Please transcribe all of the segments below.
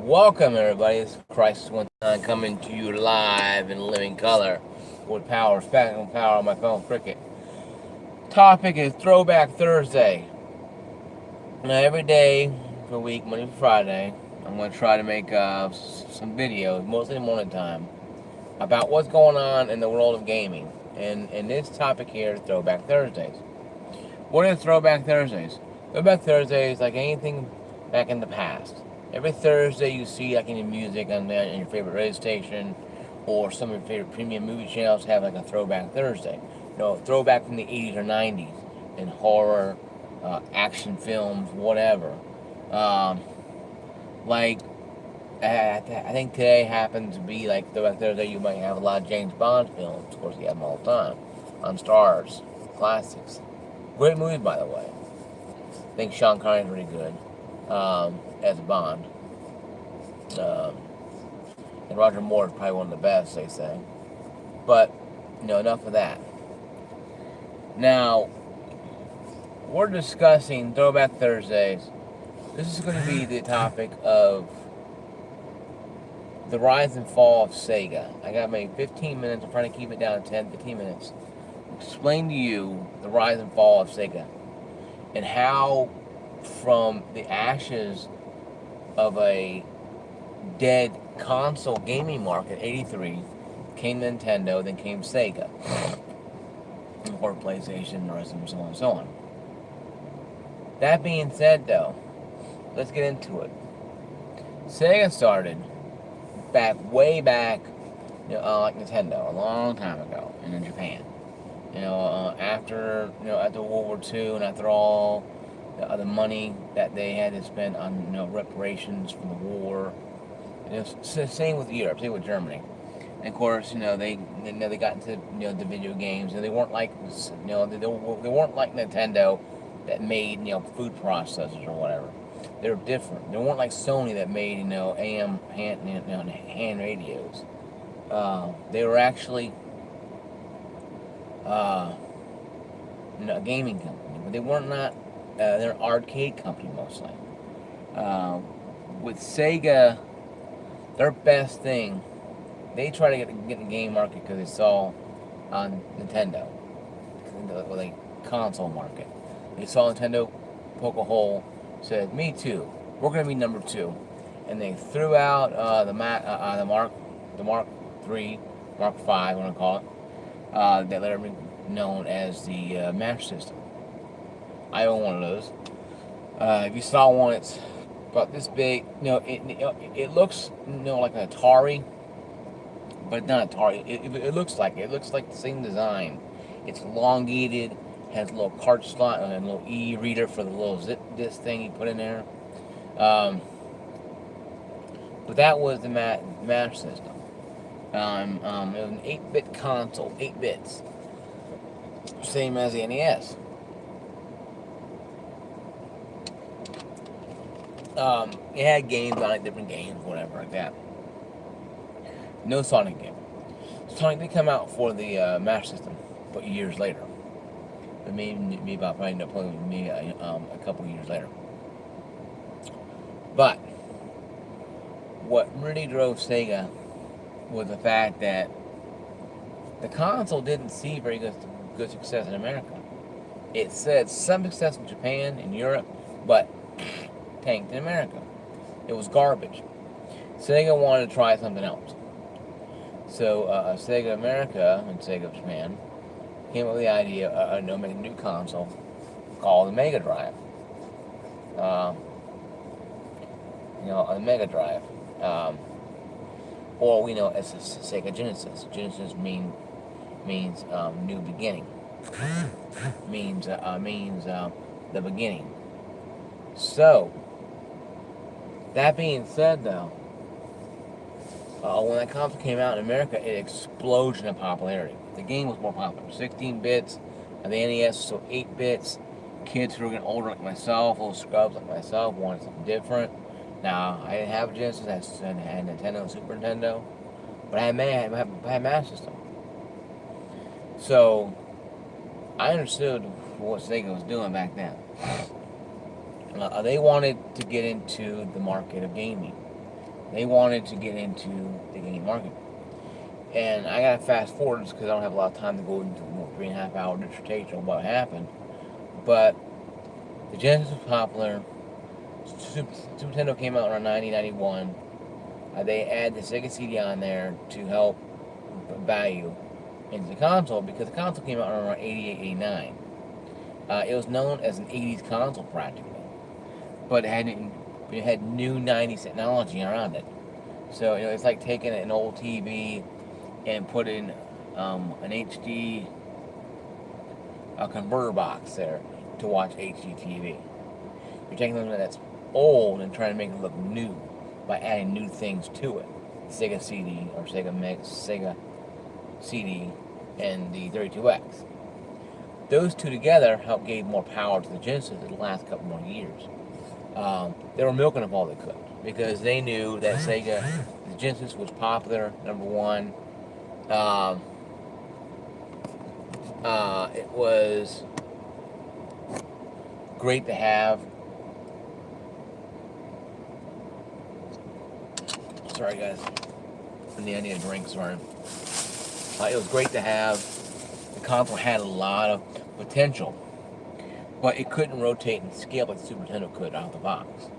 Welcome, everybody. This is Crisis One Time coming to you live in living color with power, spectrum power on my phone, Cricket. Topic is Throwback Thursday. Now, every day for the week, Monday to Friday, I'm going to try to make some videos, mostly in morning time, about what's going on in the world of gaming. And this topic here is Throwback Thursdays. What are Throwback Thursdays? Throwback Thursdays, like anything back in the past. Every Thursday you see, like in your music on your favorite radio station, or some of your favorite premium movie channels have like a Throwback Thursday. Throwback from the 80s or 90s in horror, action films, whatever. Um, like, I think today happens to be like Throwback Thursday. You might have a lot of James Bond films. Of course, you have them all the time on Stars, classics. Great movies, by the way. I think Sean Connery's really good as Bond. And Roger Moore is probably one of the best, they say. But, enough of that. Now, we're discussing Throwback Thursdays. This is going to be the topic of the rise and fall of Sega. I got maybe 15 minutes. I'm trying to keep it down to 10, 15 minutes. Explain to you the rise and fall of Sega and how from the ashes of a dead console gaming market, 83, came Nintendo, then came Sega, or PlayStation, or so on and so on. That being said, though, let's get into it. Sega started way back, like Nintendo, a long time ago, in Japan. After World War II, and after all the money that they had to spend on reparations from the war. Same with Europe, same with Germany. And of course, they got into the video games, and they weren't like they weren't like Nintendo that made food processors or whatever. They were different. They weren't like Sony that made AM hand radios. They were actually a gaming company, but they weren't not. They're an arcade company mostly. With Sega, their best thing, they try to get in the game market because they saw on Nintendo, with a console market. They saw Nintendo poke a hole, said, "Me too. We're going to be number two," and they threw out the Mark III, Mark V, I want to call it, that later became known as the Master System. I own one of those. If you saw one, it's about this big. It looks like an Atari, but not Atari. It looks like it. It looks like the same design. It's elongated, has a little card slot and a little e-reader for the little zip disc thing you put in there. But that was the Master System. It was an 8-bit console, 8 bits, same as the NES. It had games on it, different games, whatever, like that. No Sonic game. Sonic did come out for the Master System, but years later. But maybe about probably ended up playing with me a couple years later. But what really drove Sega was the fact that the console didn't see very good success in America. It said some success in Japan and Europe, but tanked in America. It was garbage. Sega wanted to try something else. So Sega America and Sega Japan came up with the idea of making a new console called the Mega Drive. A Mega Drive. Or we know as Sega Genesis. Genesis means new beginning. means the beginning. So, that being said, though, when that console came out in America, it explosion of popularity. The game was more popular. 16 bits, and the NES, so 8 bits. Kids who were getting older like myself, little scrubs like myself, wanted something different. Now, I didn't have a Genesis, I had Nintendo and Super Nintendo, but I had Master System. So, I understood what Sega was doing back then. They wanted to get into the market of gaming. They wanted to get into the game market. And I gotta fast forward because I don't have a lot of time to go into a 3.5 hour dissertation on what happened. But the Genesis was popular. Super Nintendo came out around 1991. They add the Sega CD on there to help value into the console because the console came out around 88, 89. It was known as an 80s console practically, but it had new 90s technology around it. So it's like taking an old TV and putting an HD converter box there to watch HD TV. You're taking something that's old and trying to make it look new by adding new things to it. Sega CD or Sega CD and the 32X. Those two together helped give more power to the Genesis in the last couple more years. They were milking up all they could because they knew that the Genesis was popular, number one. It was great to have. Sorry, guys. I need a drink, sorry. It was great to have. The console had a lot of potential, but it couldn't rotate and scale like the Super Nintendo could out of the box.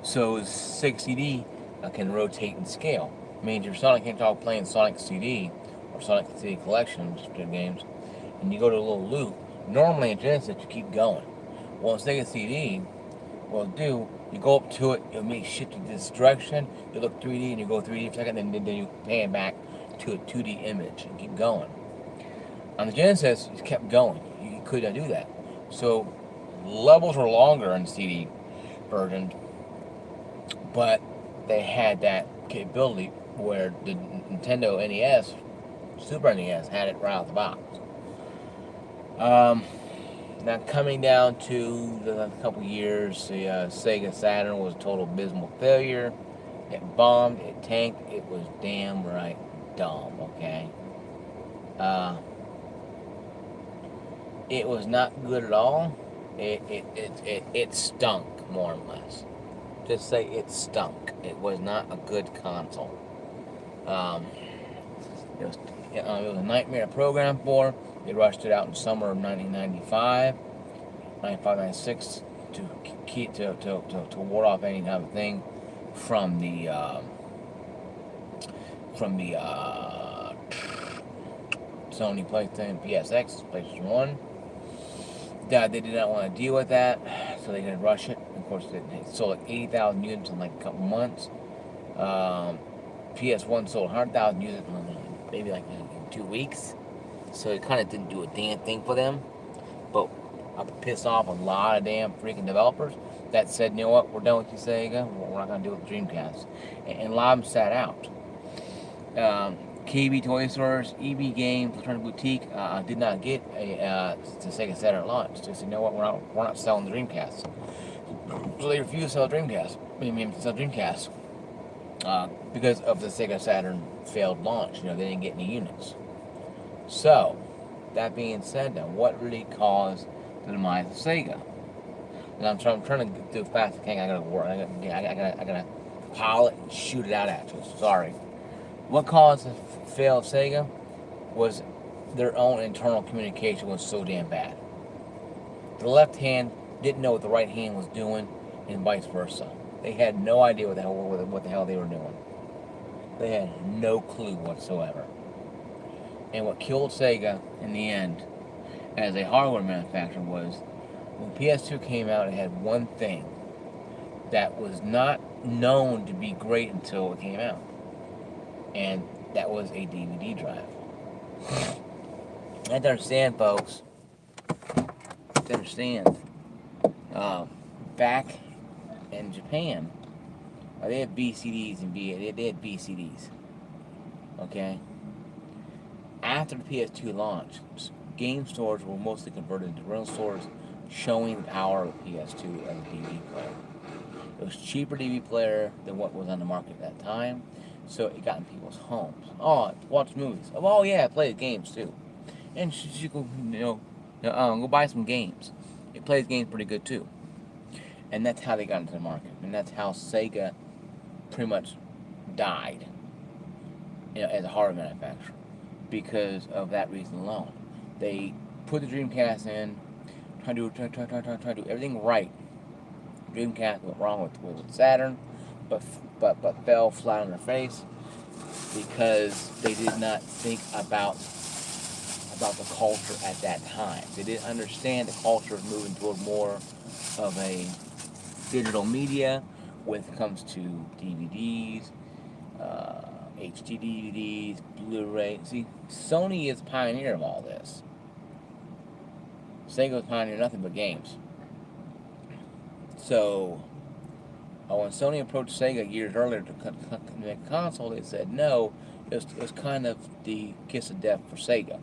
So Sega CD can rotate and scale. It means your Sonic Hedgehog playing Sonic CD or Sonic CD Collection games, and you go to a little loop. Normally in Genesis you keep going. Well, in Sega CD, what it'll do, you go up to it, it'll make shift to this direction, you look 3D and you go 3D for a second, then you pan back to a 2D image and keep going. On the Genesis, you kept going. You could not do that. So levels were longer in the CD version, but they had that capability where the Nintendo NES, Super NES, had it right out the box. Now coming down to the couple years, the Sega Saturn was a total abysmal failure. It bombed, it tanked, it was damn right dumb, okay? It was not good at all. It stunk, more or less. Just say it stunk. It was not a good console. It was a nightmare to program for. They rushed it out in summer of 1995, 96 to ward off any kind of thing from the Sony PlayStation PSX, PlayStation 1. They did not want to deal with that, so they didn't rush it. Of course, they sold like 80,000 units in like a couple months. PS1 sold 100,000 units in maybe like in 2 weeks. So it kind of didn't do a damn thing for them. But I pissed off a lot of damn freaking developers that said, you know what, we're done with you, Sega. We're not going to do it with Dreamcast. And a lot of them sat out. KB Toy Stores, EB Games, Alternative Boutique did not get the Sega Saturn launch. They said, you know what, we're not selling the Dreamcast. So they refused to sell Dreamcast. Because of the Sega Saturn failed launch. They didn't get any units. So, that being said, now what really caused the demise of Sega? And I'm trying to do fast as I can. I gotta work. I gotta pile it and shoot it out at you. Sorry. What caused the fail of Sega was their own internal communication was so damn bad. The left hand didn't know what the right hand was doing, and vice versa. They had no idea what the hell they were doing. They had no clue whatsoever. And what killed Sega in the end, as a hardware manufacturer, was when PS2 came out, it had one thing that was not known to be great until it came out. And that was a DVD drive. I have to understand, folks. To understand. Back in Japan, they had BCDs and they had BCDs. Okay? After the PS2 launch, game stores were mostly converted into rental stores, showing the power of the PS2 as a DVD player. It was a cheaper DVD player than what was on the market at that time, so it got in people's homes. Oh, watch movies. Oh yeah, play games too, and you go, go buy some games. It plays games pretty good too, and that's how they got into the market, and that's how Sega pretty much died, as a hardware manufacturer because of that reason alone. They put the Dreamcast in, try to do everything right. Dreamcast went wrong with Saturn, but fell flat on their face because they did not think about the culture at that time. They didn't understand the culture of moving toward more of a digital media when it comes to DVDs, HD DVDs, Blu-ray. See, Sony is pioneer of all this. Sega was pioneer nothing but games. So, when Sony approached Sega years earlier to make a console, they said no. It was kind of the kiss of death for Sega.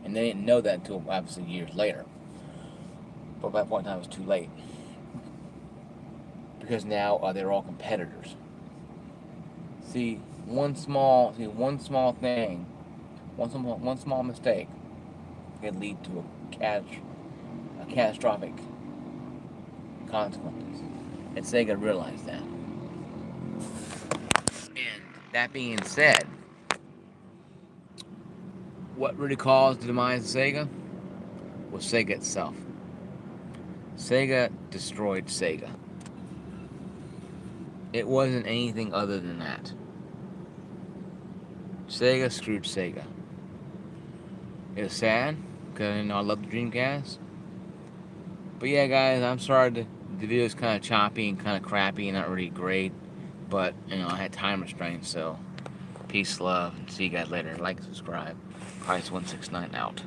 And they didn't know that until, obviously, years later. But by that point in time, it was too late. Because now they're all competitors. See, one small thing, one small mistake can lead to a catastrophic consequences. And Sega realized that. And that being said, what really caused the demise of Sega was Sega itself. Sega destroyed Sega. It wasn't anything other than that. Sega screwed Sega. It was sad, because I love the Dreamcast. But yeah, guys, I'm sorry the video's kind of choppy and kind of crappy and not really great. But, I had time restraints, so peace, love, and see you guys later. Like and subscribe. Price169 out.